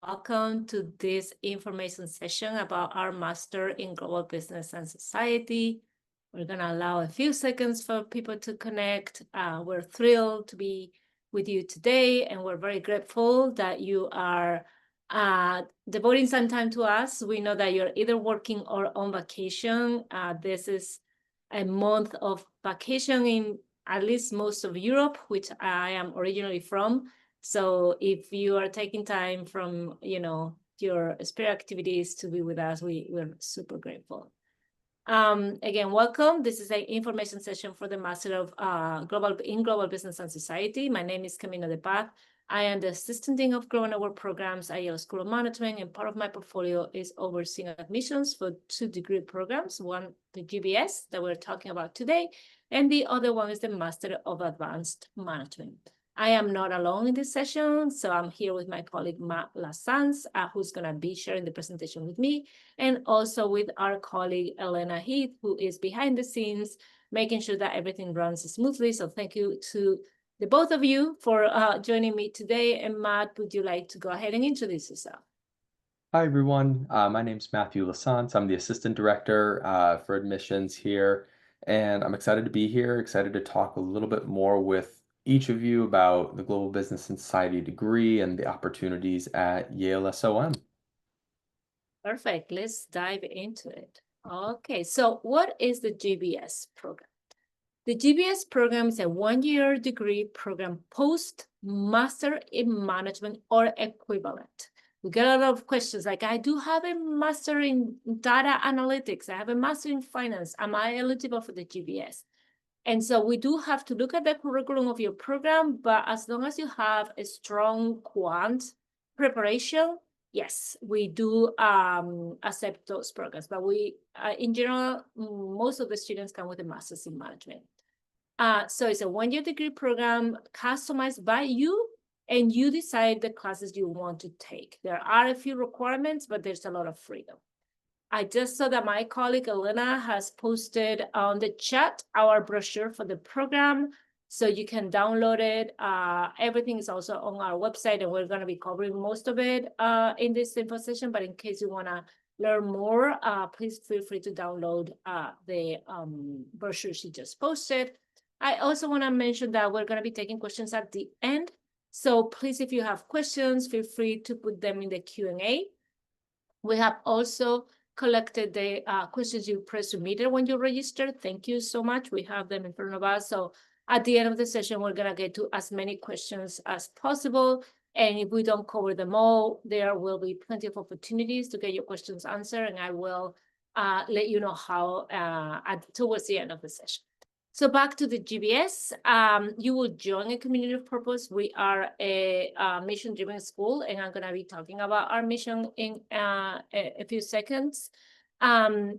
Welcome to this information session about our Master in Global Business and Society. We're going to allow a few seconds for people to connect. We're thrilled to be with you today, and we're very grateful that you are devoting some time to us. We know that you're either working or on vacation. This is a month of vacation in at least most of Europe, which I am originally from. So if you are taking time from, your spare activities to be with us, we're super grateful. Again, welcome. This is an information session for the Master of Global Business and Society. My name is Camino de Paz. I am the Assistant Dean of Growing Our Programs at Yale School of Management, and part of my portfolio is overseeing admissions for 2 degree programs, one, the GBS that we're talking about today, and the other one is the Master of Advanced Management. I am not alone in this session, so I'm here with my colleague, Matt Lasans, who's going to be sharing the presentation with me, and also with our colleague, Elena Heath, who is behind the scenes, making sure that everything runs smoothly. So thank you to the both of you for joining me today. And Matt, would you like to go ahead and introduce yourself? Hi, everyone. My name's Matthew Lasance. I'm the Assistant Director for Admissions here, and I'm excited to be here, excited to talk a little bit more with each of you about the Global Business and Society degree and the opportunities at Yale SOM. Perfect. Let's dive into it. Okay, so what is the GBS program? The GBS program is a 1-year degree program post-master in management or equivalent. We get a lot of questions like, I do have a master in data analytics. I have a master in finance. Am I eligible for the GBS? And so we do have to look at the curriculum of your program, but as long as you have a strong quant preparation, yes, we do accept those programs. But we, in general, most of the students come with a master's in management. So it's a 1-year degree program customized by you, and you decide the classes you want to take. There are a few requirements, but there's a lot of freedom. I just saw that my colleague Elena has posted on the chat our brochure for the program, so you can download it. Everything is also on our website, and we're going to be covering most of it in this info session. But in case you want to learn more, please feel free to download the brochure she just posted. I also want to mention that we're going to be taking questions at the end. So please, if you have questions, feel free to put them in the Q&A. We have also collected the questions you pre-submitted when you registered. Thank you so much. We have them in front of us. So at the end of the session, we're going to get to as many questions as possible. And if we don't cover them all, there will be plenty of opportunities to get your questions answered. And I will let you know how towards the end of the session. So back to the GBS, you will join a community of purpose. We are a mission-driven school, and I'm going to be talking about our mission in a few seconds.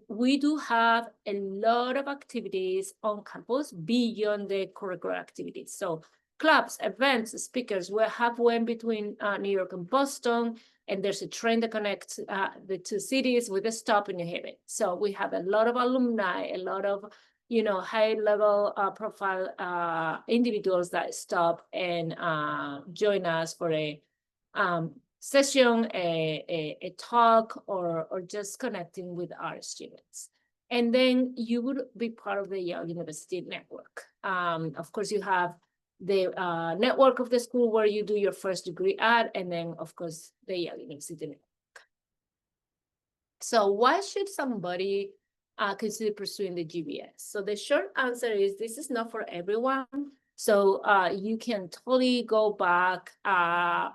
We do have a lot of activities on campus beyond the curricular activities. So clubs, events, speakers. We're halfway in between New York and Boston, and there's a train that connects the 2 cities with a stop in New Haven. So we have a lot of alumni, a lot of high-level profile individuals that stop and join us for a session, a talk, or just connecting with our students. And then you would be part of the Yale University network. Of course, you have the network of the school where you do your first degree at, and then, of course, the Yale University network. So why should somebody consider pursuing the GBS? So the short answer is this is not for everyone. So you can totally go back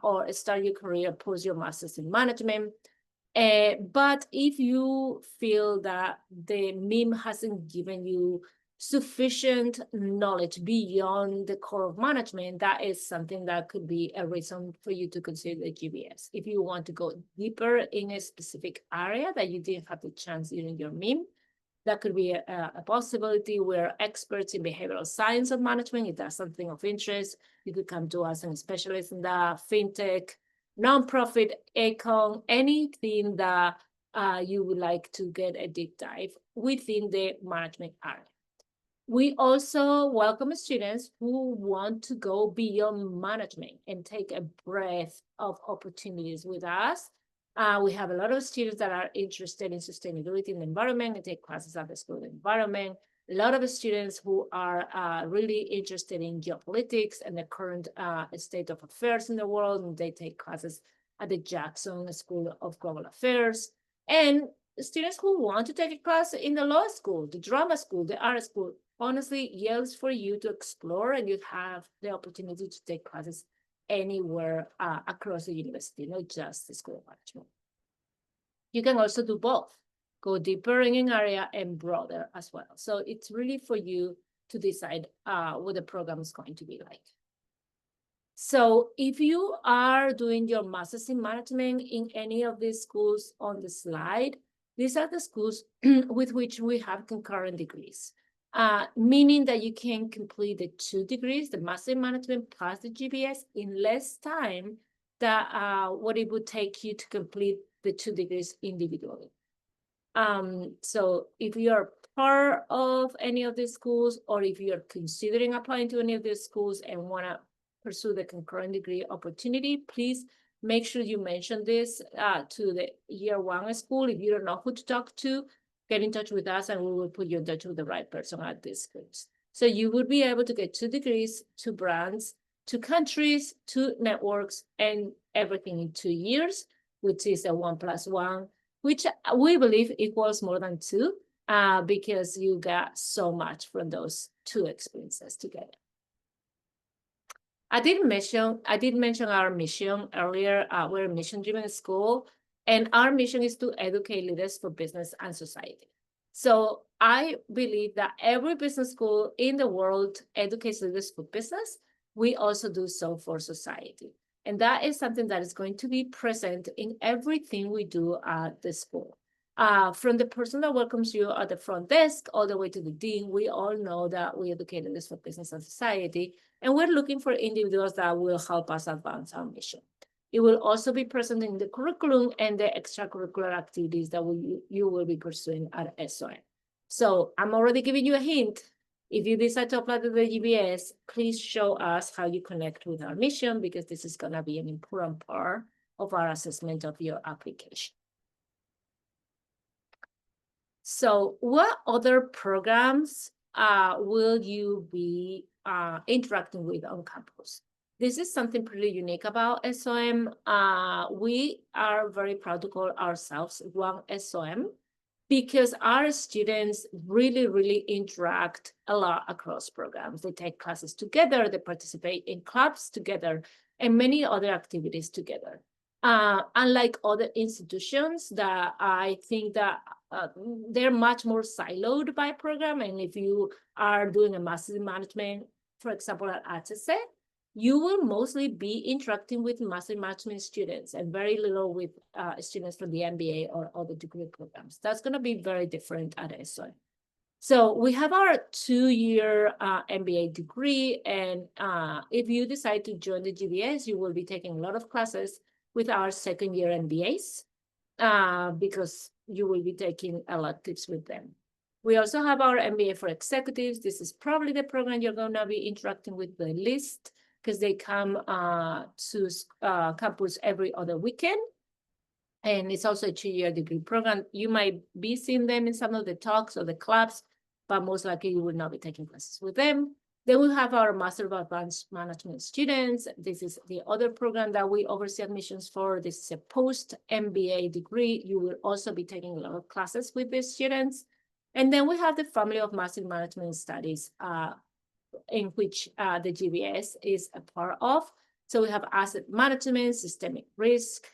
or start your career post your master's in management. But if you feel that the MIM hasn't given you sufficient knowledge beyond the core of management, that is something that could be a reason for you to consider the GBS. If you want to go deeper in a specific area that you didn't have the chance during your MIM, that could be a possibility. We're experts in behavioral science of management. If that's something of interest, you could come to us and specialize in that. Fintech, nonprofit, econ, anything that you would like to get a deep dive within the management area. We also welcome students who want to go beyond management and take a breadth of opportunities with us. We have a lot of students that are interested in sustainability in the environment and take classes at the school environment. A lot of students who are really interested in geopolitics and the current state of affairs in the world, and they take classes at the Jackson School of Global Affairs. And students who want to take a class in the law school, the drama school, the art school. Honestly, Yale is for you to explore, and you have the opportunity to take classes anywhere across the university, not just the School of Management. You can also do both, go deeper in an area and broader as well. So it's really for you to decide what the program is going to be like. So if you are doing your master's in management in any of these schools on the slide, these are the schools with which we have concurrent degrees, meaning that you can complete the 2 degrees, the master in management plus the GBS, in less time than what it would take you to complete the 2 degrees individually. So if you're part of any of these schools, or if you're considering applying to any of these schools and want to pursue the concurrent degree opportunity, please make sure you mention this to the year 1 school. If you don't know who to talk to, get in touch with us and we will put you in touch with the right person at this schools. So you would be able to get 2 degrees, 2 brands, 2 countries, 2 networks, and everything in 2 years, which is a 1+1, which we believe equals more than 2, because you got so much from those 2 experiences together. I did mention our mission earlier. We're a mission-driven school, and our mission is to educate leaders for business and society. So I believe that every business school in the world educates leaders for business. We also do so for society. And that is something that is going to be present in everything we do at the school. From the person that welcomes you at the front desk all the way to the dean, we all know that we educate leaders for business and society, and we're looking for individuals that will help us advance our mission. It will also be present in the curriculum and the extracurricular activities that you will be pursuing at SOM. So I'm already giving you a hint. If you decide to apply to the GBS, please show us how you connect with our mission, because this is going to be an important part of our assessment of your application. So what other programs will you be interacting with on campus? This is something pretty unique about SOM. We are very proud to call ourselves one SOM, because our students really interact a lot across programs. They take classes together, they participate in clubs together, and many other activities together. Unlike other institutions that I think that they're much more siloed by program. And if you are doing a master's in management, for example, at HSE, you will mostly be interacting with master management students and very little with students from the MBA or other degree programs. That's going to be very different at SOM. So we have our 2-year MBA degree, and if you decide to join the GBS, you will be taking a lot of classes with our 2nd-year MBAs, because you will be taking electives with them. We also have our MBA for executives. This is probably the program you're going to be interacting with the least, because they come to campus every other weekend. And it's also a 2-year degree program. You might be seeing them in some of the talks or the clubs, but most likely you will not be taking classes with them. Then we have our Master of Advanced Management students. This is the other program that we oversee admissions for. This is a post-MBA degree. You will also be taking a lot of classes with these students. And then we have the Family of Master Management Studies, in which the GBS is a part of. So we have asset management, systemic risk,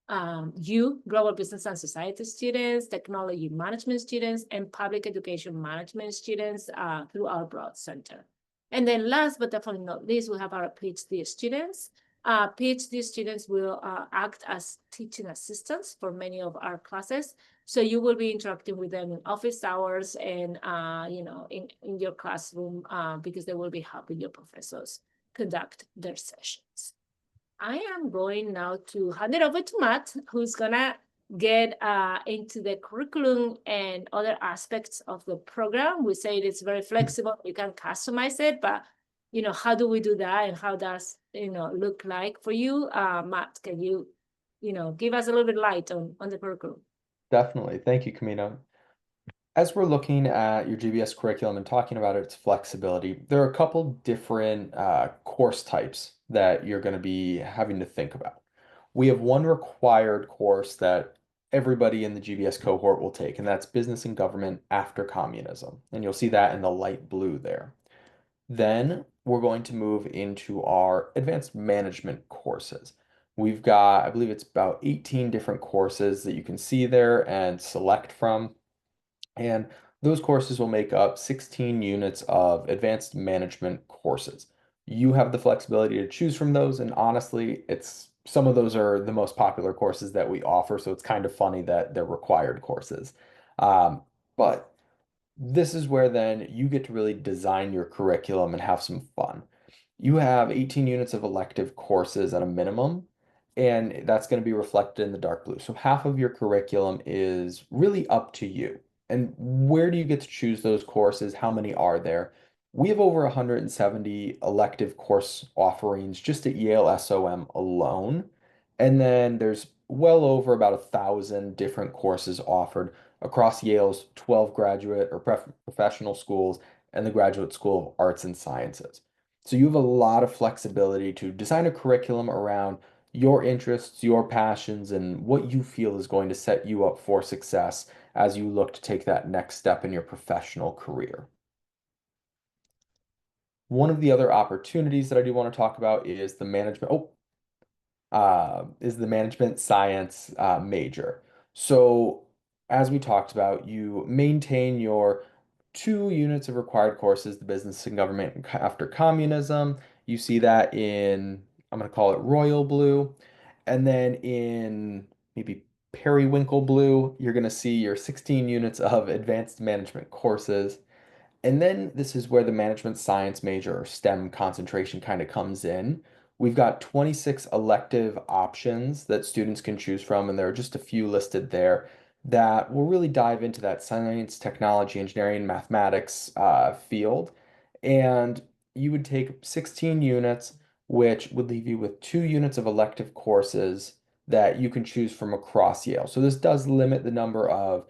global business and society students, technology management students, and public education management students through our broad center. And then last but definitely not least, we have our PhD students. PhD students will act as teaching assistants for many of our classes. So you will be interacting with them in office hours and in your classroom, because they will be helping your professors conduct their sessions. I am going now to hand it over to Matt, who's gonna get into the curriculum and other aspects of the program. We say it's very flexible. You can customize it, but how do we do that, and how does look like for you? Matt, can you give us a little bit light on the curriculum? Definitely. Thank you, Camino. As we're looking at your GBS curriculum and talking about its flexibility, there are a couple different course types that you're going to be having to think about. We have one required course that everybody in the GBS cohort will take, and that's Business and Government After Communism. And you'll see that in the light blue there. Then we're going to move into our advanced management courses. We've got, I believe it's about 18 different courses that you can see there and select from. And those courses will make up 16 units of advanced management courses. You have the flexibility to choose from those, and honestly, it's some of those are the most popular courses that we offer, so it's kind of funny that they're required courses. But this is where then you get to really design your curriculum and have some fun. You have 18 units of elective courses at a minimum, and that's going to be reflected in the dark blue. So half of your curriculum is really up to you. And where do you get to choose those courses? How many are there? We have over 170 elective course offerings just at Yale SOM alone. And then there's well over about 1,000 different courses offered across Yale's 12 graduate or professional schools and the Graduate School of Arts and Sciences. So you have a lot of flexibility to design a curriculum around your interests, your passions, and what you feel is going to set you up for success as you look to take that next step in your professional career. One of the other opportunities that I do want to talk about is the management. Is the management science major. So, as we talked about, you maintain your 2 units of required courses, the business and government after communism. You see that in, I'm going to call it royal blue. And then in maybe periwinkle blue, you're going to see your 16 units of advanced management courses. And then this is where the management science major or STEM concentration kind of comes in. We've got 26 elective options that students can choose from, and there are just a few listed there that will really dive into that science, technology, engineering, mathematics field. And you would take 16 units, which would leave you with 2 units of elective courses that you can choose from across Yale. So this does limit the number of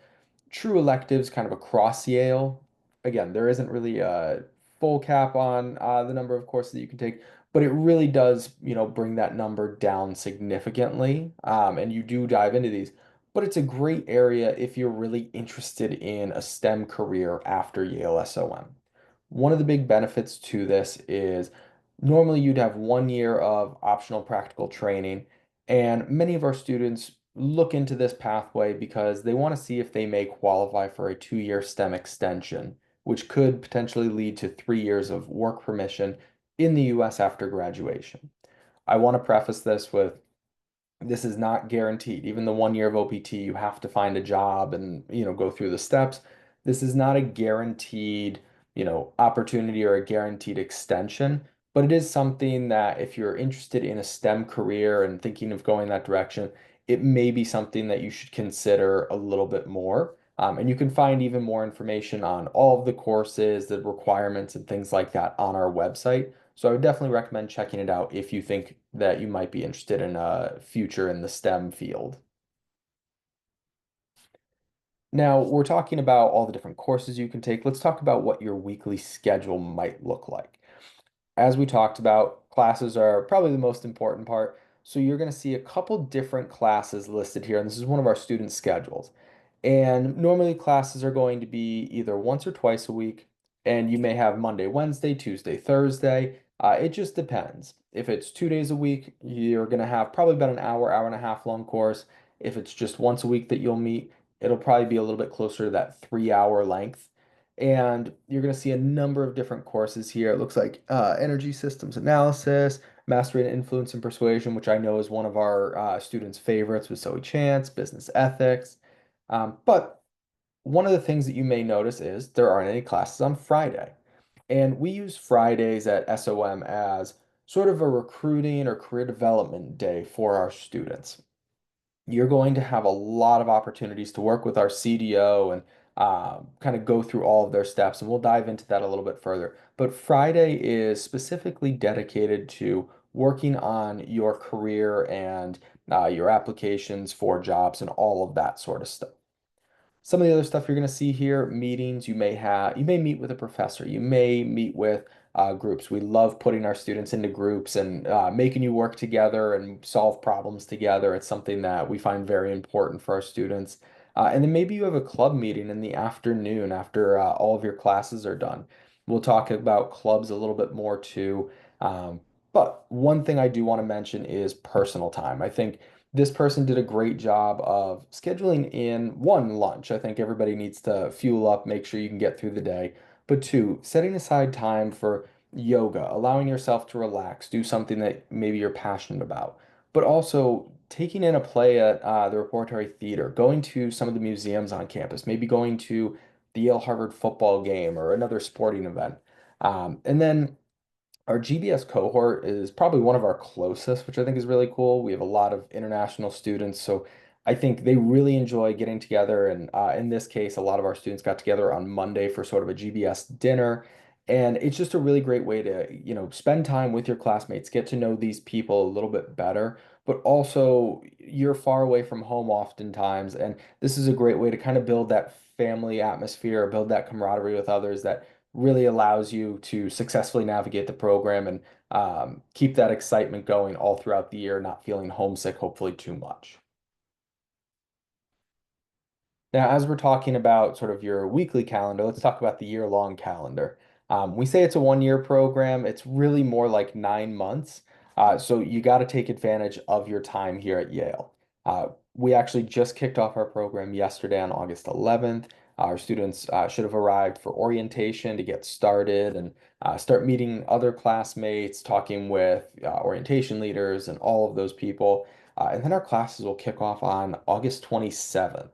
true electives kind of across Yale. Again, there isn't really a full cap on the number of courses that you can take, but it really does, bring that number down significantly. And you do dive into these, but it's a great area if you're really interested in a STEM career after Yale SOM. One of the big benefits to this is normally you'd have 1 year of optional practical training, and many of our students look into this pathway because they want to see if they may qualify for a 2 year STEM extension, which could potentially lead to 3 years of work permission in the US after graduation. I want to preface this with this is not guaranteed. Even the 1 year of OPT, you have to find a job and, go through the steps. This is not a guaranteed, opportunity or a guaranteed extension, but it is something that if you're interested in a STEM career and thinking of going that direction, it may be something that you should consider a little bit more. And you can find even more information on all of the courses, the requirements, and things like that on our website. So I would definitely recommend checking it out if you think that you might be interested in a future in the STEM field. Now, we're talking about all the different courses you can take. Let's talk about what your weekly schedule might look like. As we talked about, classes are probably the most important part. So you're going to see a couple different classes listed here, and this is one of our student schedules. And normally classes are going to be either once or twice a week, and you may have Monday, Wednesday, Tuesday, Thursday. It just depends. If it's 2 days a week, you're going to have probably about an hour, hour and a half long course. If it's just once a week that you'll meet, it'll probably be a little bit closer to that 3 hour length. And you're going to see a number of different courses here. It looks like energy systems analysis, mastery and influence and persuasion, which I know is one of our students' favorites with Zoe Chance, business ethics. But one of the things that you may notice is there aren't any classes on Friday. And we use Fridays at SOM as sort of a recruiting or career development day for our students. you're going to have a lot of opportunities to work with our CDO and kind of go through all of their steps, and we'll dive into that a little bit further. But Friday is specifically dedicated to working on your career and your applications for jobs and all of that sort of stuff. Some of the other stuff you're going to see here, meetings, you may meet with a professor, you may meet with groups. We love putting our students into groups and making you work together and solve problems together. It's something that we find very important for our students. And then maybe you have a club meeting in the afternoon after all of your classes are done. We'll talk about clubs a little bit more too. But one thing I do want to mention is personal time. I think this person did a great job of scheduling in one, lunch. I think everybody needs to fuel up, make sure you can get through the day. But two, setting aside time for yoga, allowing yourself to relax, do something that maybe you're passionate about. But also taking in a play at the Repertory Theater, going to some of the museums on campus, maybe going to the Yale Harvard football game or another sporting event. And then our GBS cohort is probably one of our closest, which I think is really cool. We have a lot of international students, so I think they really enjoy getting together. And in this case, a lot of our students got together on Monday for sort of a GBS dinner. And it's just a really great way to, spend time with your classmates, get to know these people a little bit better, but also you're far away from home oftentimes. And this is a great way to kind of build that family atmosphere, build that camaraderie with others that really allows you to successfully navigate the program and keep that excitement going all throughout the year, not feeling homesick, hopefully too much. Now, as we're talking about sort of your weekly calendar, let's talk about the year-long calendar. We say it's a one-year program. It's really more like 9 months. So you got to take advantage of your time here at Yale. We actually just kicked off our program yesterday on August 11th. Our students should have arrived for orientation to get started and start meeting other classmates, talking with orientation leaders and all of those people. And then our classes will kick off on August 27th.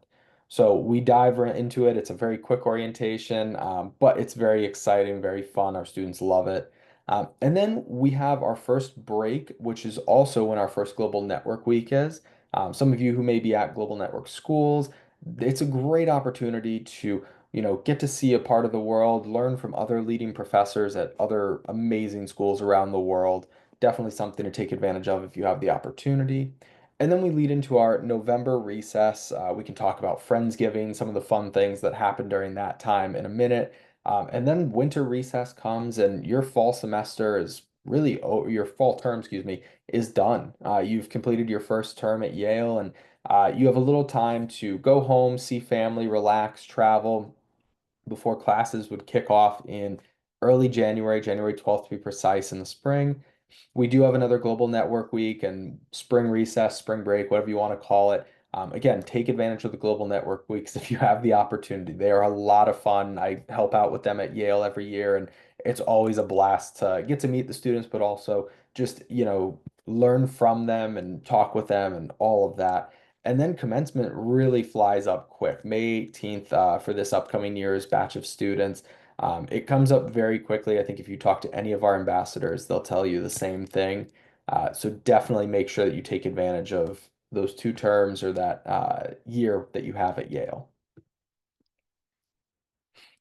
So we dive into it. It's a very quick orientation, but it's very exciting, very fun. Our students love it. And then we have our first break, which is also when our first Global Network Week is. Some of you who may be at Global Network schools, it's a great opportunity to, get to see a part of the world, learn from other leading professors at other amazing schools around the world. Definitely something to take advantage of if you have the opportunity. And then we lead into our November recess. We can talk about Friendsgiving, some of the fun things that happen during that time in a minute. And then winter recess comes, and your fall semester is really, your fall term, excuse me, is done. You've completed your first term at Yale, and you have a little time to go home, see family, relax, travel before classes would kick off in early January, January 12th to be precise, in the spring. We do have another global network week and spring recess, spring break, whatever you want to call it. Again, take advantage of the global network weeks if you have the opportunity. They are a lot of fun. I help out with them at Yale every year, and it's always a blast to get to meet the students, but also just, learn from them and talk with them and all of that. And then commencement really flies up quick. May 18th for this upcoming year's batch of students. It comes up very quickly. I think if you talk to any of our ambassadors, they'll tell you the same thing. So definitely make sure that you take advantage of those 2 terms or that year that you have at Yale.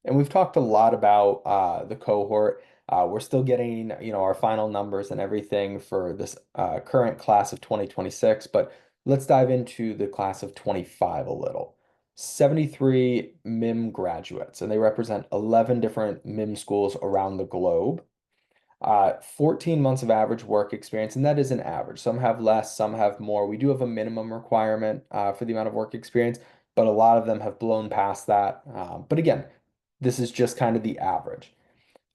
And we've talked a lot about the cohort. We're still getting, our final numbers and everything for this current class of 2026, but let's dive into the class of 25 a little. 73 MIM graduates, and they represent 11 different MIM schools around the globe. 14 months of average work experience, and that is an average. Some have less, some have more. We do have a minimum requirement for the amount of work experience, but a lot of them have blown past that. But again, this is just kind of the average.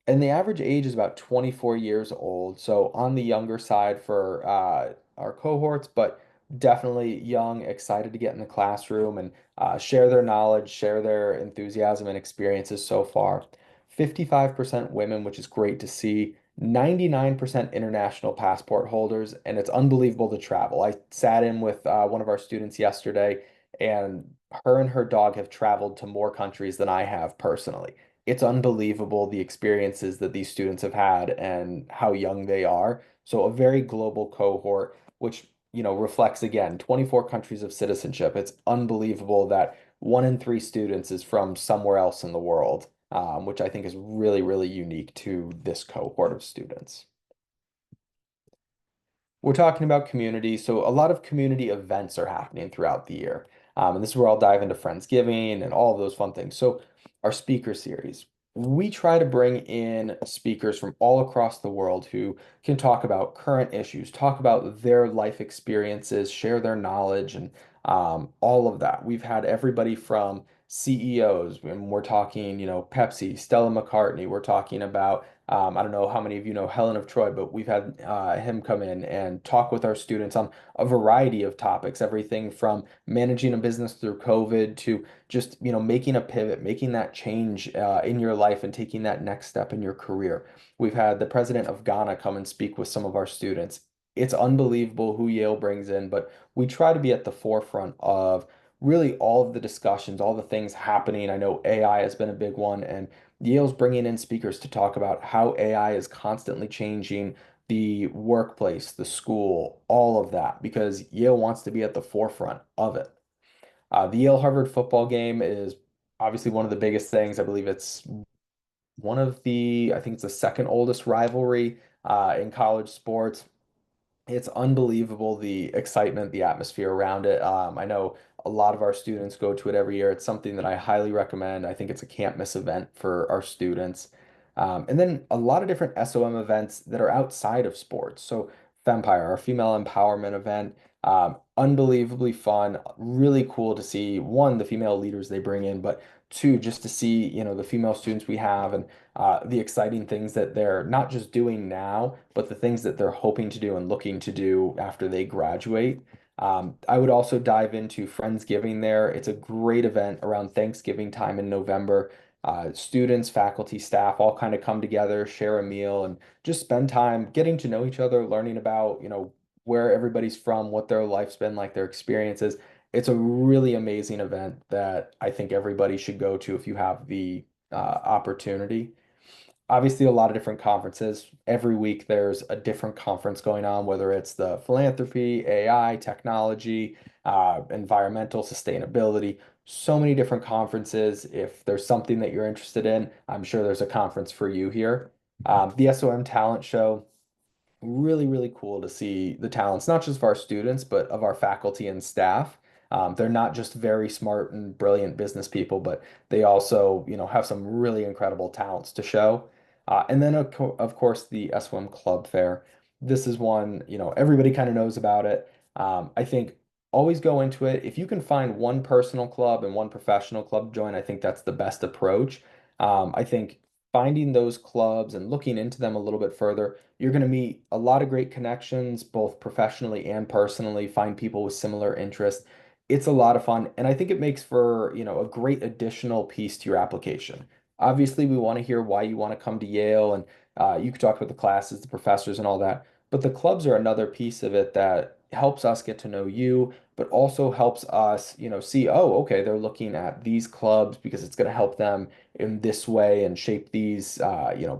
And the average age is about 24 years old, so on the younger side for our cohorts, but definitely young, excited to get in the classroom and share their knowledge, share their enthusiasm and experiences so far. 55% women, which is great to see. 99% international passport holders, and it's unbelievable to travel. I sat in with one of our students yesterday, and her dog have traveled to more countries than I have personally. It's unbelievable the experiences that these students have had and how young they are. So a very global cohort, which reflects again 24 countries of citizenship. It's unbelievable that 1 in 3 students is from somewhere else in the world, which I think is really, really unique to this cohort of students. We're talking about community, so a lot of community events are happening throughout the year. And this is where I'll dive into Friendsgiving and all of those fun things. So, our speaker series, we try to bring in speakers from all across the world who can talk about current issues, talk about their life experiences, share their knowledge, and all of that. We've had everybody from CEOs, and we're talking, Pepsi, Stella McCartney, we're talking about I don't know how many of you know Helen of Troy, but we've had him come in and talk with our students on a variety of topics, everything from managing a business through COVID to just, making a pivot, making that change in your life and taking that next step in your career. We've had the president of Ghana come and speak with some of our students. It's unbelievable who Yale brings in, but we try to be at the forefront of really all of the discussions, all the things happening. I know AI has been a big one, and Yale's bringing in speakers to talk about how AI is constantly changing the workplace, the school, all of that, because Yale wants to be at the forefront of it. The Yale Harvard football game is obviously one of the biggest things. I believe it's I think it's the second oldest rivalry in college sports. It's unbelievable the excitement, the atmosphere around it. I know a lot of our students go to it every year. It's something that I highly recommend. I think it's a can't miss event for our students. And then a lot of different SOM events that are outside of sports. So Fempire, our female empowerment event, unbelievably fun, really cool to see one, the female leaders they bring in, but two, just to see, the female students we have and the exciting things that they're not just doing now, but the things that they're hoping to do and looking to do after they graduate. I would also dive into Friendsgiving there. It's a great event around Thanksgiving time in November. Students, faculty, staff all kind of come together, share a meal, and just spend time getting to know each other, learning about, where everybody's from, what their life's been like, their experiences. It's a really amazing event that I think everybody should go to if you have the opportunity. Obviously, a lot of different conferences. Every week there's a different conference going on, whether it's the philanthropy, AI, technology, environmental sustainability. So many different conferences. If there's something that you're interested in, I'm sure there's a conference for you here. The SOM Talent Show, really, really cool to see the talents, not just of our students, but of our faculty and staff. They're not just very smart and brilliant business people, but they also, have some really incredible talents to show. And then, of course, the SWM Club Fair. This is one, everybody kind of knows about it. I think always go into it. If you can find one personal club and one professional club to join, I think that's the best approach. I think finding those clubs and looking into them a little bit further, you're going to meet a lot of great connections, both professionally and personally, find people with similar interests. It's a lot of fun, and I think it makes for, a great additional piece to your application. Obviously, we want to hear why you want to come to Yale, and you could talk about the classes, the professors, and all that. But the clubs are another piece of it that helps us get to know you, but also helps us, see, oh, okay, they're looking at these clubs because it's going to help them in this way and shape these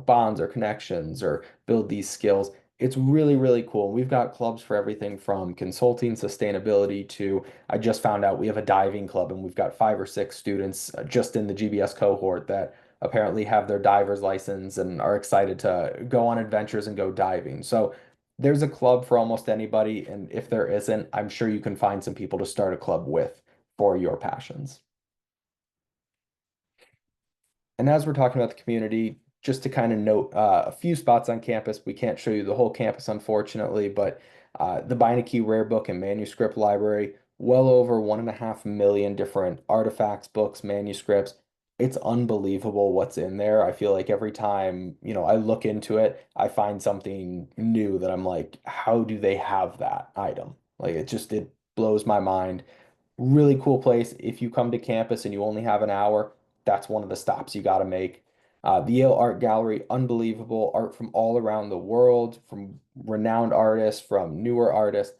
bonds or connections or build these skills. It's really, really cool. We've got clubs for everything from consulting, sustainability to I just found out we have a diving club and we've got 5 or 6 students just in the GBS cohort that apparently have their diver's license and are excited to go on adventures and go diving. So there's a club for almost anybody, and if there isn't, I'm sure you can find some people to start a club with for your passions. And as we're talking about the community, just to kind of note a few spots on campus, we can't show you the whole campus, unfortunately, but the Beinecke Rare Book and Manuscript Library, well over 1.5 million different artifacts, books, manuscripts. It's unbelievable what's in there. I feel like every time, I look into it, I find something new that I'm like, how do they have that item? Like it blows my mind. Really cool place. If you come to campus and you only have an hour, that's one of the stops you got to make. The Yale Art Gallery, unbelievable art from all around the world, from renowned artists, from newer artists.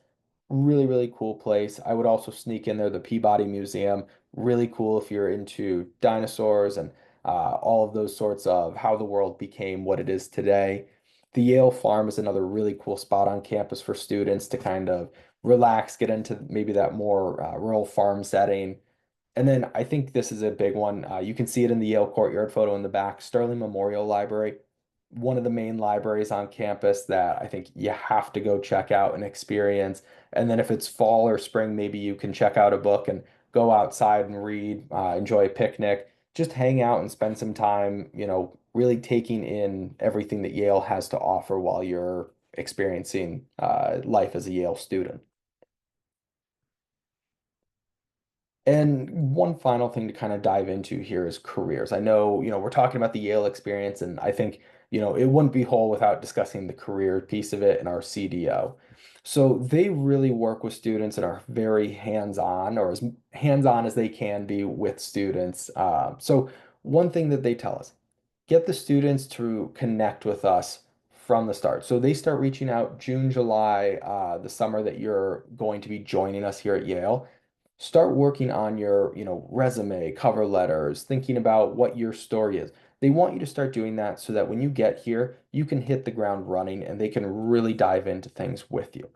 Really, really cool place. I would also sneak in there the Peabody Museum. Really cool if you're into dinosaurs and all of those sorts of how the world became what it is today. The Yale Farm is another really cool spot on campus for students to kind of relax, get into maybe that more rural farm setting. And then I think this is a big one. You can see it in the Yale courtyard photo in the back, Sterling Memorial Library, one of the main libraries on campus that I think you have to go check out and experience. And then if it's fall or spring, maybe you can check out a book and go outside and read, enjoy a picnic, just hang out and spend some time, really taking in everything that Yale has to offer while you're experiencing life as a Yale student. And one final thing to kind of dive into here is careers. I know, we're talking about the Yale experience, and I think, it wouldn't be whole without discussing the career piece of it and our CDO. So they really work with students and are very hands-on, or as hands-on as they can be with students. So one thing that they tell us, get the students to connect with us from the start. So they start reaching out June, July, the summer that you're going to be joining us here at Yale. Start working on your, resume, cover letters, thinking about what your story is. They want you to start doing that so that when you get here, you can hit the ground running and they can really dive into things with you.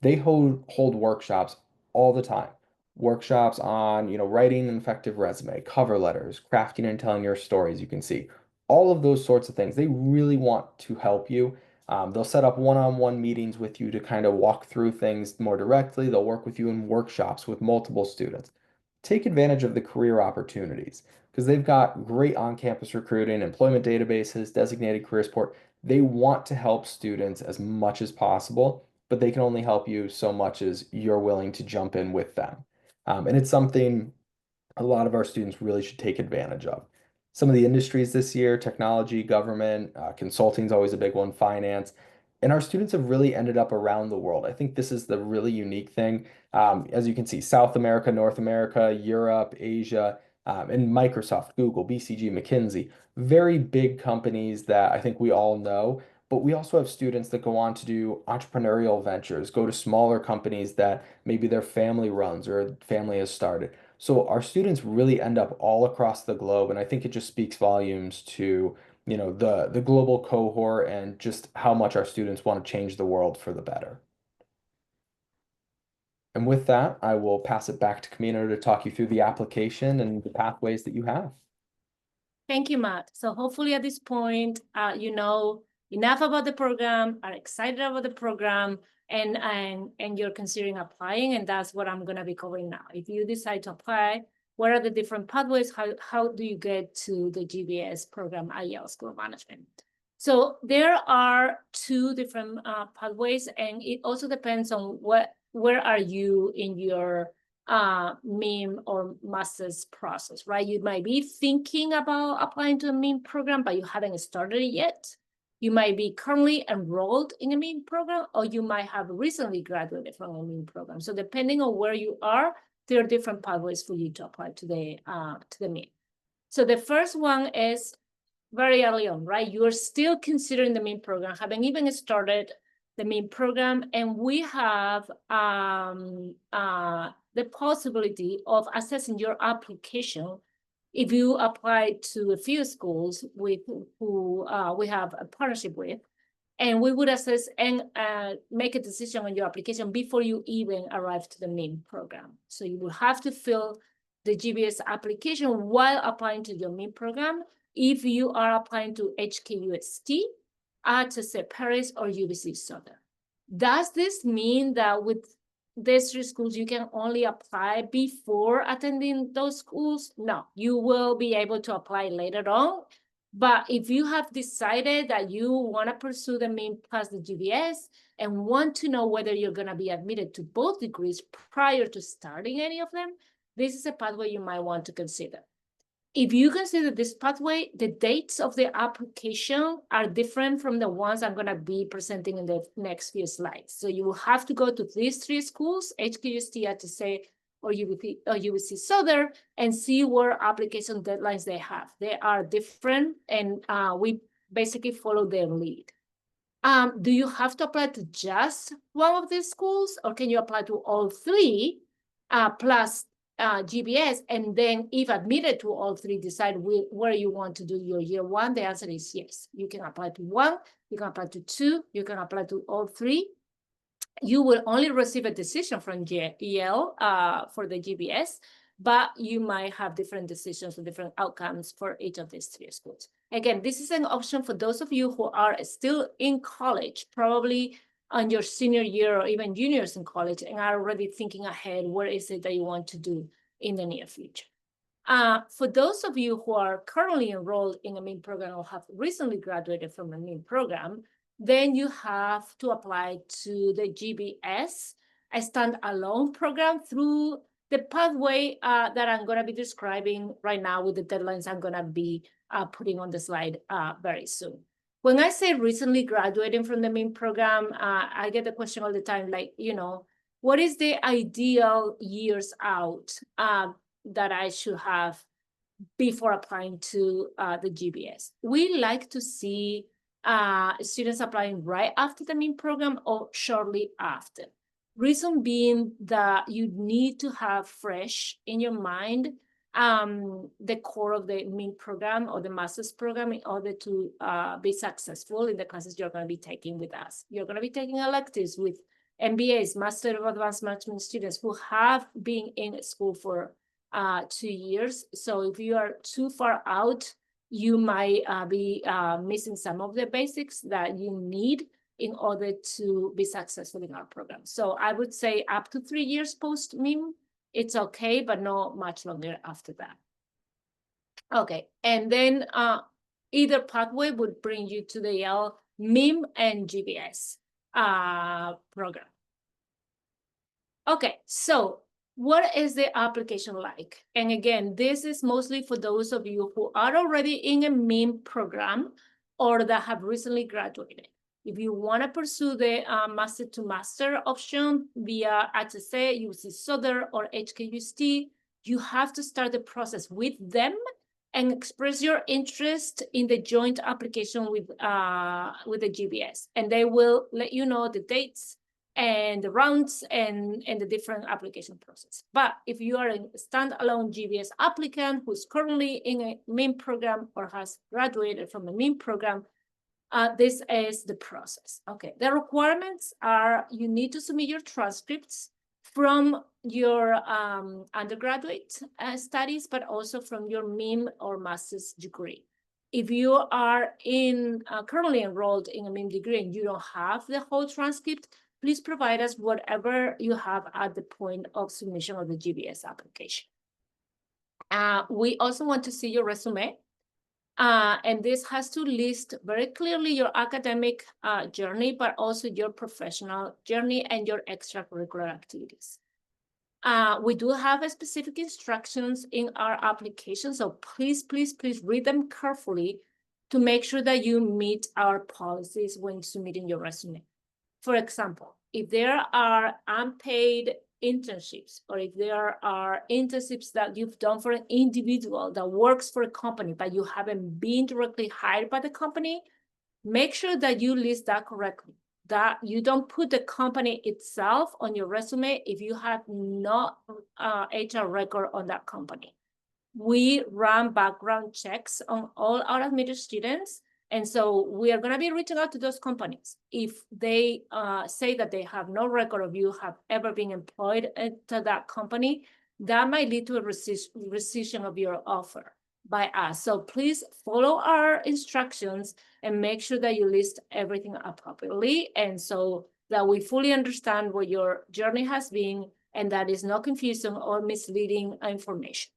They hold workshops all the time. Workshops on, writing an effective resume, cover letters, crafting and telling your stories, you can see. All of those sorts of things. They really want to help you. They'll set up one-on-one meetings with you to kind of walk through things more directly. They'll work with you in workshops with multiple students. Take advantage of the career opportunities because they've got great on-campus recruiting, employment databases, designated career support. They want to help students as much as possible, but they can only help you so much as you're willing to jump in with them. And it's something a lot of our students really should take advantage of. Some of the industries this year, technology, government, consulting is always a big one, finance. And our students have really ended up around the world. I think this is the really unique thing. As you can see, South America, North America, Europe, Asia, and Microsoft, Google, BCG, McKinsey, very big companies that I think we all know. But we also have students that go on to do entrepreneurial ventures, go to smaller companies that maybe their family runs or family has started. So our students really end up all across the globe, and I think it just speaks volumes to, the global cohort and just how much our students want to change the world for the better. And with that, I will pass it back to Camino to talk you through the application and the pathways that you have. Thank you, Matt. So hopefully at this point, you know enough about the program, are excited about the program, and you're considering applying, and that's what I'm going to be covering now. If you decide to apply, what are the different pathways? How do you get to the GBS program at Yale School of Management? So there are two different pathways, and it also depends on where are you in your MIM or master's process, right? You might be thinking about applying to a MIM program, but you haven't started it yet. You might be currently enrolled in a MIM program, or you might have recently graduated from a MIM program. So depending on where you are, there are different pathways for you to apply to the MIM. So the first one is very early on, right? You are still considering the MIM program, haven't even started the MIM program, and we have the possibility of assessing your application if you apply to a few schools with who we have a partnership with, and we would assess and make a decision on your application before you even arrive to the MIM program. So you will have to fill the GBS application while applying to your MIM program if you are applying to HKUST, HEC Paris, or UBC Southern. Does this mean that with these three schools, you can only apply before attending those schools? No, you will be able to apply later on. But if you have decided that you want to pursue the MIM plus the GBS and want to know whether you're going to be admitted to both degrees prior to starting any of them, this is a pathway you might want to consider. If you consider this pathway, the dates of the application are different from the ones I'm going to be presenting in the next few slides. So you will have to go to these three schools, HKUST, HEC, or UBC Southern, and see what application deadlines they have. They are different, and we basically follow their lead. Do you have to apply to just one of these schools, or can you apply to all three plus GBS, and then if admitted to all three, decide where you want to do your year one? The answer is yes. You can apply to one, you can apply to two, you can apply to all three. you will only receive a decision from Yale for the GBS, but you might have different decisions or different outcomes for each of these three schools. Again, this is an option for those of you who are still in college, probably on your senior year or even juniors in college, and are already thinking ahead, what is it that you want to do in the near future. For those of you who are currently enrolled in a MIM program or have recently graduated from a MIM program, then you have to apply to the GBS, a standalone program, through the pathway that I'm going to be describing right now with the deadlines I'm going to be putting on the slide very soon. When I say recently graduating from the MIM program, I get the question all the time, like, what is the ideal years out that I should have before applying to the GBS? We like to see students applying right after the MIM program or shortly after. Reason being that you need to have fresh in your mind the core of the MIM program or the master's program in order to be successful in the classes you're going to be taking with us. You're going to be taking electives with MBAs, Master of Advanced Management students who have been in school for 2 years. So if you are too far out, you might be missing some of the basics that you need in order to be successful in our program. So I would say up to 3 years post-MIM, it's okay, but not much longer after that. Okay, and then either pathway would bring you to the Yale MIM and GBS program. Okay, so what is the application like? And again, this is mostly for those of you who are already in a MIM program or that have recently graduated. If you want to pursue the master to master option via HSA, UC Southern, or HKUST, you have to start the process with them and express your interest in the joint application with the GBS. And they will let you know the dates and the rounds and the different application process. But if you are a standalone GBS applicant who's currently in a MIM program or has graduated from a MIM program, this is the process. Okay, the requirements are you need to submit your transcripts from your undergraduate studies, but also from your MIM or master's degree. If you are currently enrolled in a MIM degree and you don't have the whole transcript, please provide us whatever you have at the point of submission of the GBS application. We also want to see your resume. And this has to list very clearly your academic journey, but also your professional journey and your extracurricular activities. We do have specific instructions in our application, so please, please, please read them carefully to make sure that you meet our policies when submitting your resume. For example, if there are unpaid internships, or if there are internships that you've done for an individual that works for a company, but you haven't been directly hired by the company, make sure that you list that correctly, that you don't put the company itself on your resume if you have not HR record on that company. We run background checks on all our admitted students. And so we are going to be reaching out to those companies. If they say that they have no record of you have ever been employed at that company, that might lead to a rescission of your offer by us. So please follow our instructions and make sure that you list everything appropriately. And so that we fully understand what your journey has been and that is not confusing or misleading information.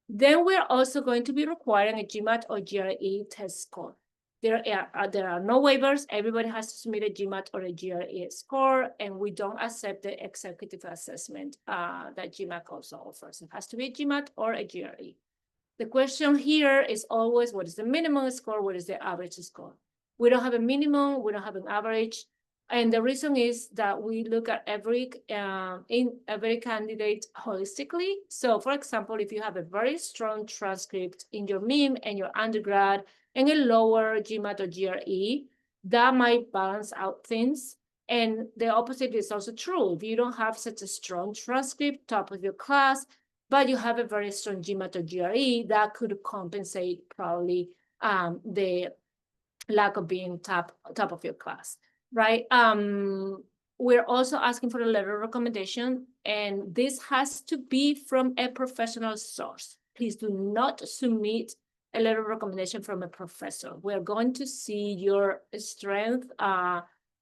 Then we're also going to be requiring a GMAT or GRE test score. There are no waivers. Everybody has to submit a GMAT or a GRE score, and we don't accept the executive assessment that GMAT also offers. It has to be a GMAT or a GRE. The question here is always, what is the minimum score? What is the average score? We don't have a minimum. We don't have an average. And the reason is that we look at every candidate holistically. So for example, if you have a very strong transcript in your MIM and your undergrad and a lower GMAT or GRE, that might balance out things. And the opposite is also true. If you don't have such a strong transcript, top of your class, but you have a very strong GMAT or GRE, that could compensate probably the lack of being top of your class. Right. we're also asking for a letter of recommendation, and this has to be from a professional source. Please do not submit a letter of recommendation from a professor. We're going to see your strength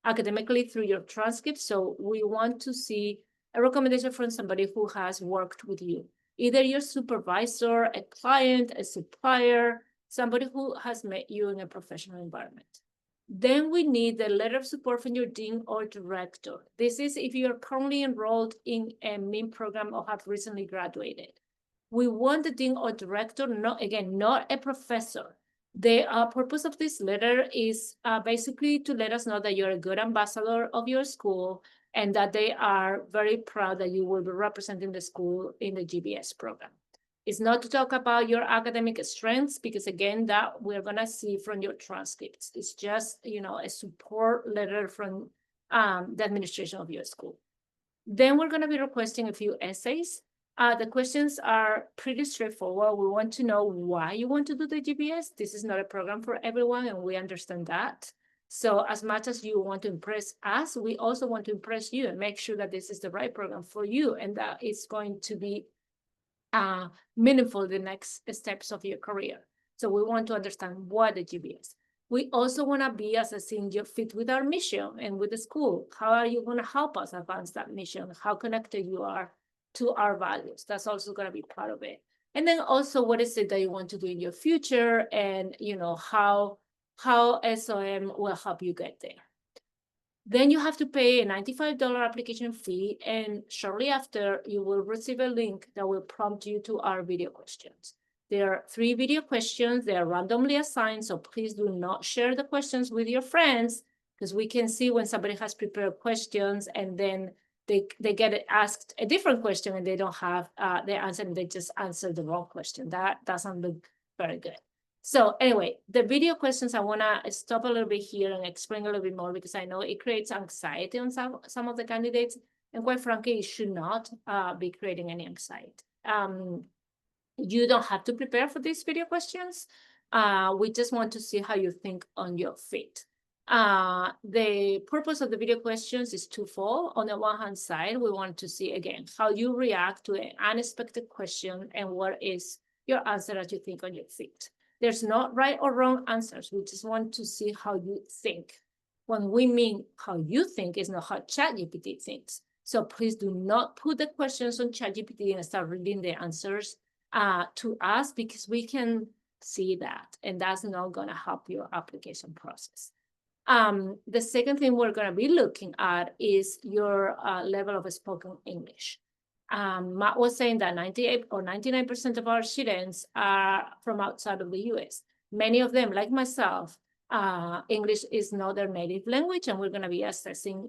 academically through your transcript. So we want to see a recommendation from somebody who has worked with you, either your supervisor, a client, a supplier, somebody who has met you in a professional environment. Then we need the letter of support from your dean or director. This is if you're currently enrolled in a MIM program or have recently graduated. We want the dean or director, not a professor. The purpose of this letter is basically to let us know that you're a good ambassador of your school and that they are very proud that you will be representing the school in the GBS program. It's not to talk about your academic strengths, because again, that we're gonna see from your transcripts. It's just, a support letter from the administration of your school. Then we're gonna be requesting a few essays. The questions are pretty straightforward. We want to know why you want to do the GBS. This is not a program for everyone, and we understand that. So as much as you want to impress us, we also want to impress you and make sure that this is the right program for you and that it's going to be meaningful the next steps of your career. So we want to understand what the GBS. We also want to be assessing your fit with our mission and with the school. How are you going to help us advance that mission? How connected you are to our values? That's also going to be part of it. And then also, what is it that you want to do in your future, and how SOM will help you get there. Then you have to pay a $95 application fee, and shortly after, you will receive a link that will prompt you to our video questions. There are 3 video questions. They are randomly assigned, so please do not share the questions with your friends, because we can see when somebody has prepared questions and then they get asked a different question and they don't have the answer and they just answer the wrong question. That doesn't look very good. So anyway, the video questions, I want to stop a little bit here and explain a little bit more, because I know it creates anxiety on some of the candidates, and quite frankly, it should not be creating any anxiety. You don't have to prepare for these video questions. We just want to see how you think on your feet. The purpose of the video questions is twofold. On the one hand side, we want to see, again, how you react to an unexpected question and what is your answer as you think on your feet. There's not right or wrong answers. We just want to see how you think. When we mean how you think, is not how ChatGPT thinks. So please do not put the questions on ChatGPT and start reading the answers to us, because we can see that, and that's not going to help your application process. The second thing we're going to be looking at is your level of spoken English. Matt was saying that 98 or 99% of our students are from outside of the US. Many of them, like myself, English is not their native language, and we're going to be assessing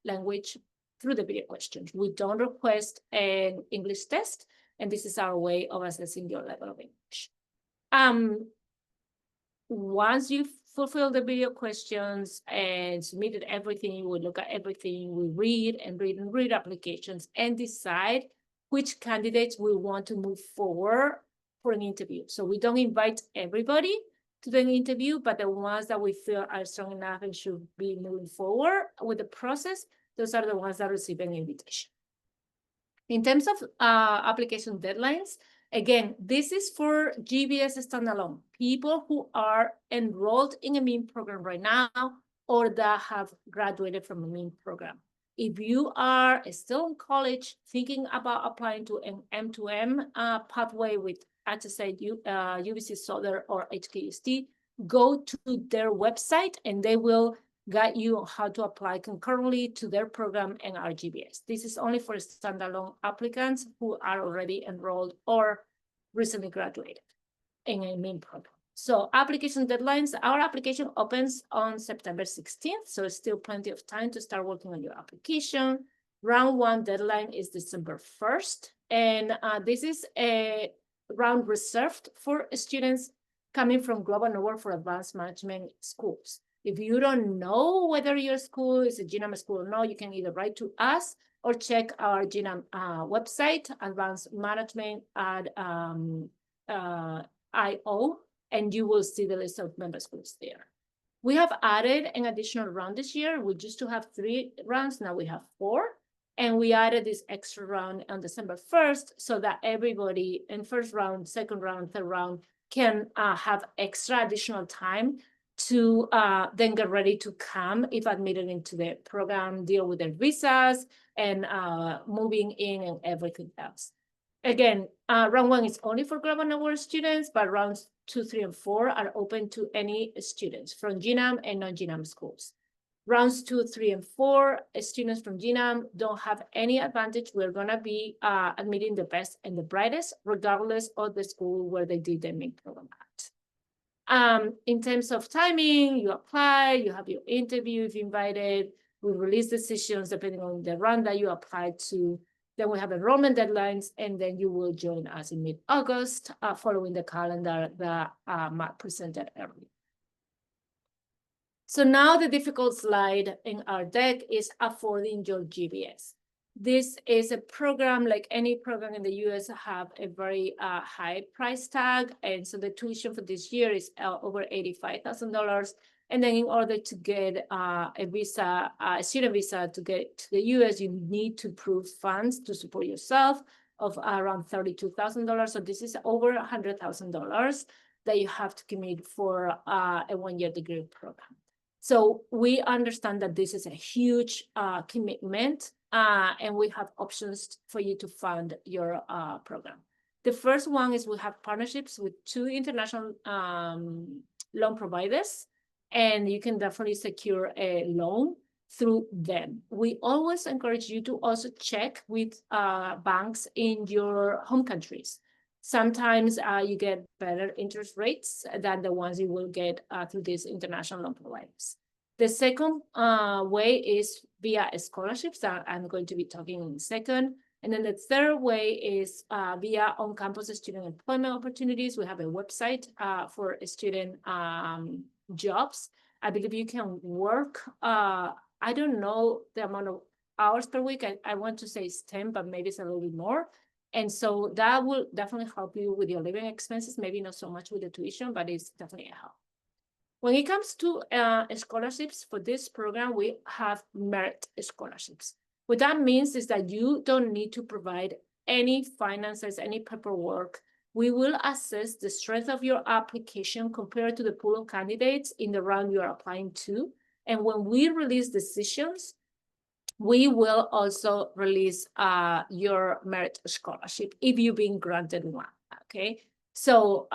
language through the video questions. We don't request an English test, and this is our way of assessing your level of English. Once you fulfill the video questions and submitted everything, we look at everything, we read and read and read applications and decide which candidates we want to move forward for an interview. So we don't invite everybody to the interview, but the ones that we feel are strong enough and should be moving forward with the process, those are the ones that receive an invitation. In terms of application deadlines, again, this is for GBS standalone, people who are enrolled in a MIM program right now or that have graduated from a MIM program. If you are still in college thinking about applying to an M2M pathway with HSA, UBC Souther, or HKUST, go to their website and they will guide you on how to apply concurrently to their program and our GBS. This is only for standalone applicants who are already enrolled or recently graduated in a MIM program. So application deadlines, our application opens on September 16th, so it's still plenty of time to start working on your application. Round 1 deadline is December 1st, and this is a round reserved for students coming from Global Network for Advanced Management schools. If you don't know whether your school is a GNAM school or not, you can either write to us or check our GNAM website, Advanced Management at IO, and you will see the list of member schools there. We have added an additional round this year. We used to have 3 rounds, now we have 4. And we added this extra round on December 1st so that everybody in first round, second round, third round can have extra additional time to then get ready to come if admitted into the program, deal with their visas and moving in and everything else. Again, round 1 is only for grad and award students, but rounds 2, 3, and 4 are open to any students from GNAM and non-GNAM schools. Rounds 2, 3, and 4, students from GNAM don't have any advantage. We're gonna be admitting the best and the brightest, regardless of the school where they did their main program at. In terms of timing, you apply, you have your interview if invited, we release decisions depending on the round that you applied to. Then we have enrollment deadlines, and then you will join us in mid-August, following the calendar that Matt presented earlier. So now the difficult slide in our deck is affording your GBS. This is a program, like any program in the US, have a very high price tag. And so the tuition for this year is over $85,000. And then in order to get a student visa to get to the US, you need to prove funds to support yourself of around $32,000. So this is over $100,000 that you have to commit for a 1-year degree program. So we understand that this is a huge commitment, and we have options for you to fund your program. The first one is we have partnerships with 2 international loan providers, and you can definitely secure a loan through them. We always encourage you to also check with banks in your home countries. Sometimes you get better interest rates than the ones you will get through these international loan providers. The second way is via scholarships that I'm going to be talking in a second. And then the third way is via on-campus student employment opportunities. We have a website for student jobs. I believe you can work, I don't know the amount of hours per week. I want to say it's 10, but maybe it's a little bit more. And so that will definitely help you with your living expenses, maybe not so much with the tuition, but it's definitely a help. When it comes to scholarships for this program, we have merit scholarships. What that means is that you don't need to provide any finances, any paperwork. We will assess the strength of your application compared to the pool of candidates in the round you are applying to. And when we release decisions, we will also release your merit scholarship if you've been granted one, okay? So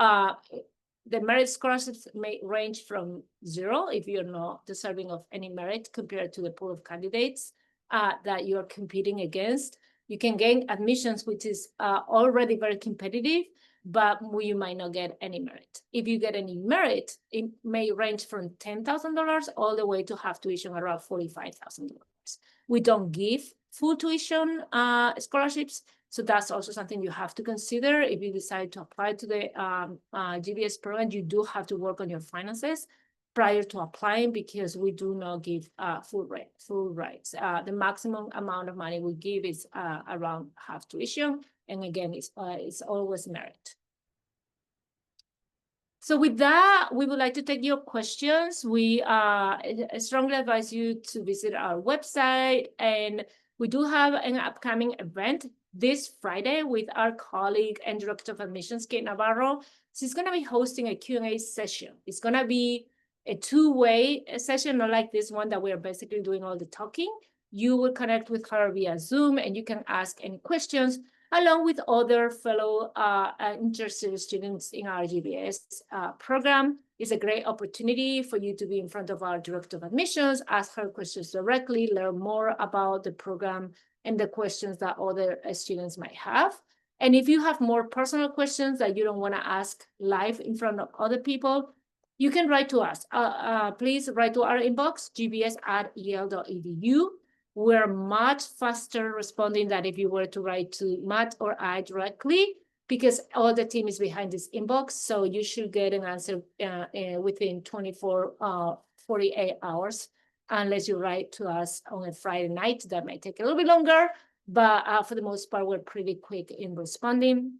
the merit scholarships may range from 0 if you're not deserving of any merit compared to the pool of candidates that you're competing against. You can gain admissions, which is already very competitive, but you might not get any merit. If you get any merit, it may range from $10,000 all the way to half tuition around $45,000. We don't give full tuition scholarships, so that's also something you have to consider. If you decide to apply to the GBS program, you do have to work on your finances prior to applying, because we do not give full rights. The maximum amount of money we give is around half tuition, and again, it's always merit. So with that, we would like to take your questions. We strongly advise you to visit our website, and we do have an upcoming event this Friday with our colleague and Director of Admissions, Kate Navarro. She's going to be hosting a Q&A session. It's going to be a 2-way session, not like this one that we're basically doing all the talking. You will connect with her via Zoom, and you can ask any questions along with other fellow interested students in our GBS program. It's a great opportunity for you to be in front of our Director of Admissions, ask her questions directly, learn more about the program and the questions that other students might have. And if you have more personal questions that you don't want to ask live in front of other people, you can write to us. Please write to our inbox, gbs@yale.edu. We're much faster responding than if you were to write to Matt or I directly, because all the team is behind this inbox. So you should get an answer within 48 hours, unless you write to us on a Friday night. That might take a little bit longer, but for the most part, we're pretty quick in responding.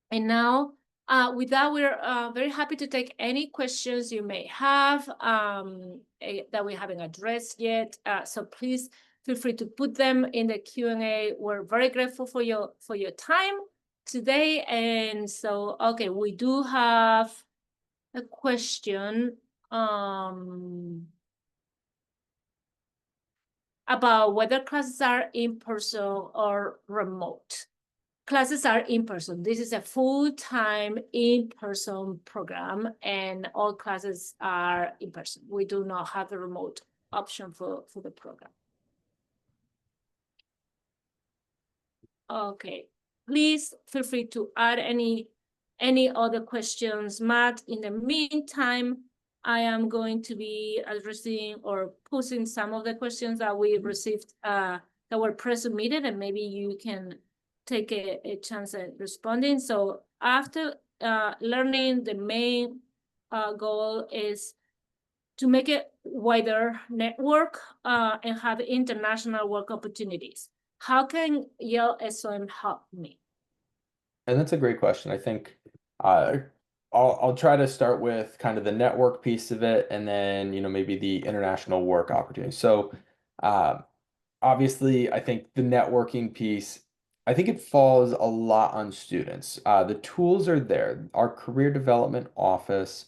And now With that, we're very happy to take any questions you may have that we haven't addressed yet. So please feel free to put them in the Q&A. We're very grateful for your time today. And so, okay, we do have a question about whether classes are in person or remote. Classes are in person. This is a full-time in-person program, and all classes are in person. We do not have the remote option for the program. Okay, please feel free to add any other questions. Matt, in the meantime, I am going to be addressing or posting some of the questions that we received that were pre-submitted, and maybe you can take a chance at responding. So after learning, the main goal is to make a wider network and have international work opportunities. How can Yale SOM help me? And that's a great question. I think I'll try to start with kind of the network piece of it, and then maybe the international work opportunity. So uh, obviously, I think the networking piece, I think it falls a lot on students. The tools are there. Our career development office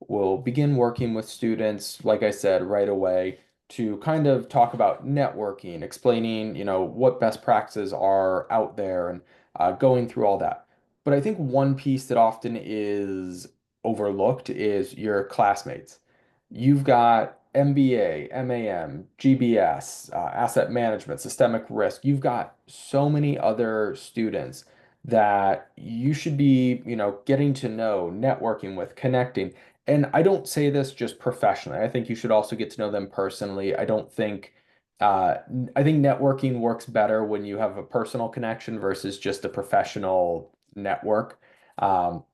will begin working with students, like I said, right away to kind of talk about networking, explaining, what best practices are out there and going through all that. But I think one piece that often is overlooked is your classmates. You've got MBA, MAM, GBS, asset management, systemic risk. You've got so many other students that you should be, getting to know, networking with, connecting. And I don't say this just professionally. I think you should also get to know them personally. I think networking works better when you have a personal connection versus just a professional network. Um,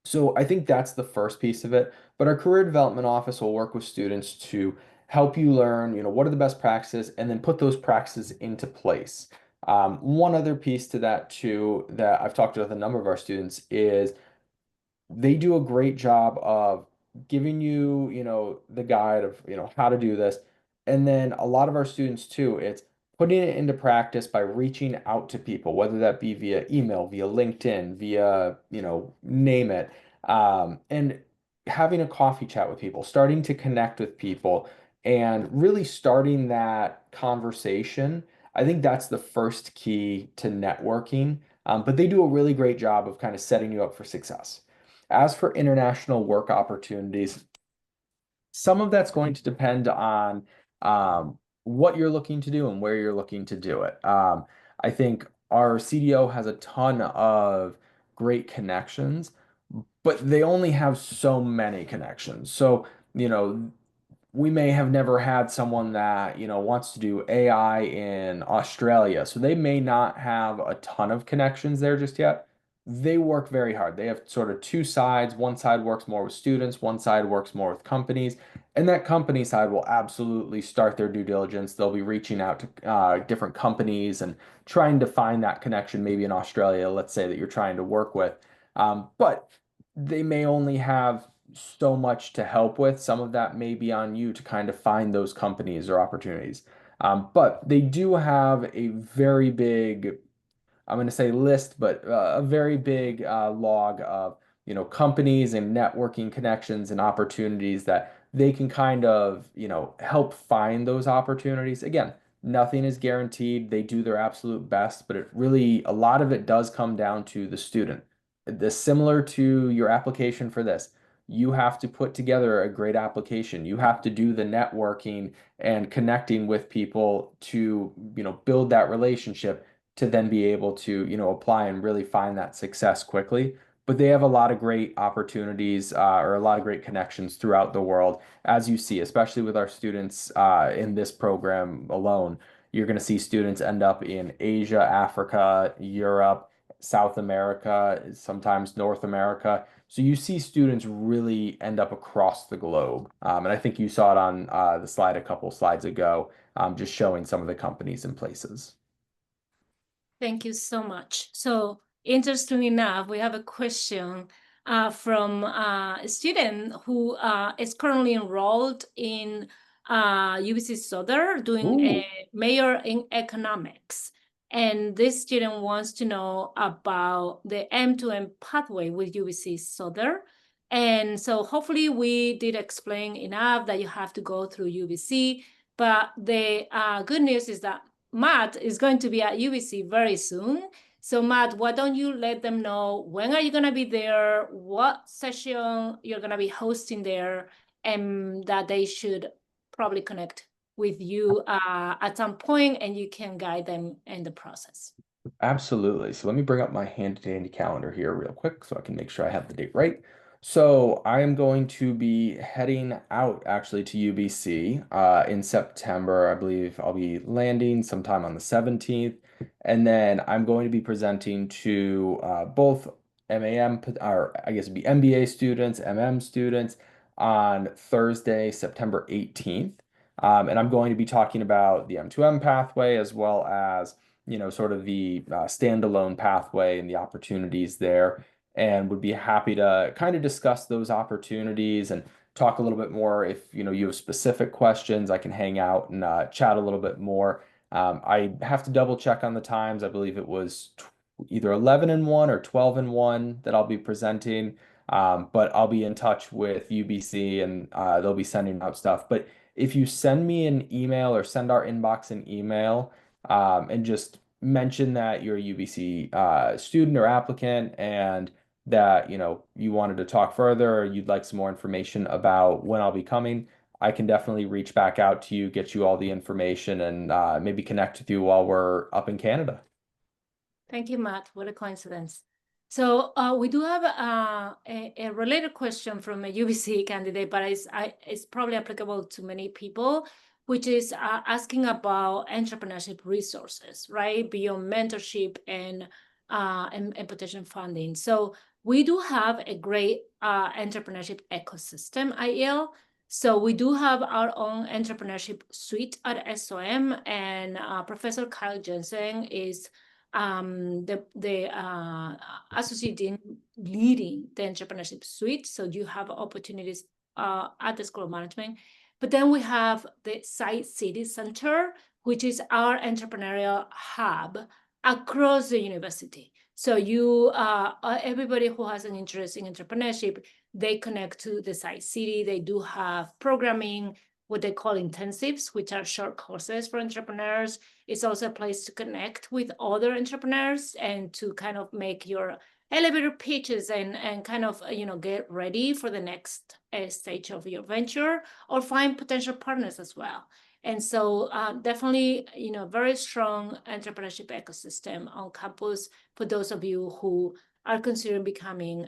so I think that's the first piece of it. But our career development office will work with students to help you learn, what are the best practices, and then put those practices into place. One other piece to that too, that I've talked with a number of our students is they do a great job of giving you, the guide of, how to do this. And then a lot of our students too, it's putting it into practice by reaching out to people, whether that be via email, via LinkedIn, via, name it. And having a coffee chat with people, starting to connect with people, and really starting that conversation. I think that's the first key to networking. But they do a really great job of kind of setting you up for success. As for international work opportunities, some of that's going to depend on what you're looking to do and where you're looking to do it. I think our CDO has a ton of great connections, but they only have so many connections. So, we may have never had someone that, wants to do AI in Australia. So they may not have a ton of connections there just yet. They work very hard. They have sort of two sides. One side works more with students, one side works more with companies. And that company side will absolutely start their due diligence. They'll be reaching out to different companies and trying to find that connection, maybe in Australia, let's say that you're trying to work with. But they may only have so much to help with. Some of that may be on you to kind of find those companies or opportunities. But they do have a very big, I'm going to say list, but a very big log of, companies and networking connections and opportunities that they can kind of, help find those opportunities. Again, nothing is guaranteed. They do their absolute best, but a lot of it does come down to the student. Similar to your application for this, you have to put together a great application. You have to do the networking and connecting with people to, build that relationship to then be able to, apply and really find that success quickly. But they have a lot of great opportunities or a lot of great connections throughout the world, as you see, especially with our students in this program alone. You're going to see students end up in Asia, Africa, Europe, South America, sometimes North America. So you see students really end up across the globe. And I think you saw it on the slide a couple slides ago, just showing some of the companies and places. Thank you so much. So interesting enough, we have a question from a student who is currently enrolled in UBC Souther doing a major in economics. And this student wants to know about the M2M pathway with UBC Souther. And so hopefully we did explain enough that you have to go through UBC. But the good news is that Matt is going to be at UBC very soon. So Matt, why don't you let them know when are you going to be there, what session you're going to be hosting there, and that they should probably connect with you at some point and you can guide them in the process. Absolutely. So let me bring up my handy-dandy calendar here real quick so I can make sure I have the date right. So I am going to be heading out actually to UBC in September. I believe I'll be landing sometime on the 17th. And then I'm going to be presenting to both MAM, or I guess it'd be MBA students, MM students on Thursday, September 18th. And I'm going to be talking about the M2M pathway as well as sort of the standalone pathway and the opportunities there, and would be happy to kind of discuss those opportunities and talk a little bit more. If you have specific questions, I can hang out and chat a little bit more. I have to double check on the times. I believe it was either 11 and 1 or 12 and 1 that I'll be presenting. But I'll be in touch with UBC and they'll be sending out stuff. But if you send me an email or send our inbox an email, and just mention that you're a UBC student or applicant and that you wanted to talk further or you'd like some more information about when I'll be coming, I can definitely reach back out to you, get you all the information, and maybe connect with you while we're up in Canada. Thank you, Matt. What a coincidence. So we do have a related question from a UBC candidate, but it's probably applicable to many people, which is asking about entrepreneurship resources, right? Beyond mentorship and potential funding. So we do have a great entrepreneurship ecosystem at Yale. So we do have our own entrepreneurship suite at SOM, and Professor Kyle Jensen is the associate dean leading the entrepreneurship suite. So you have opportunities at the School of Management. But then we have the Site City Center, which is our entrepreneurial hub across the university. So everybody who has an interest in entrepreneurship, they connect to the Site City. They do have programming, what they call intensives, which are short courses for entrepreneurs. It's also a place to connect with other entrepreneurs and to kind of make your elevator pitches and kind of, get ready for the next stage of your venture or find potential partners as well. And so definitely, very strong entrepreneurship ecosystem on campus for those of you who are considering becoming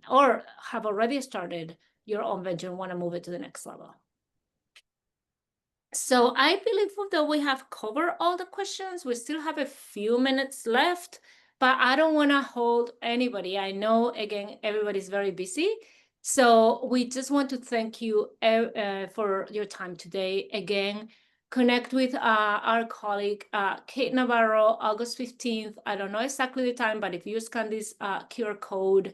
or have already started your own venture and want to move it to the next level. So I believe that we have covered all the questions. We still have a few minutes left, but I don't want to hold anybody. I know, again, everybody's very busy. So we just want to thank you for your time today. Again, connect with our colleague, Kate Navarro, August 15th. I don't know exactly the time, but if you scan this QR code,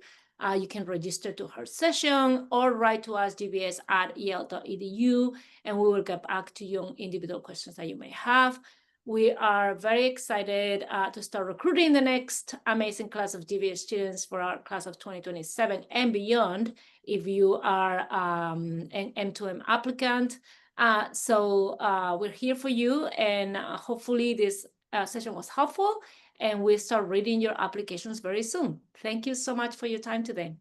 you can register to her session or write to us, gbs@yale.edu, and we will get back to you on individual questions that you may have. We are very excited to start recruiting the next amazing class of GBS students for our class of 2027 and beyond if you are an M2M applicant. So we're here for you, and hopefully this session was helpful, and we'll start reading your applications very soon. Thank you so much for your time today.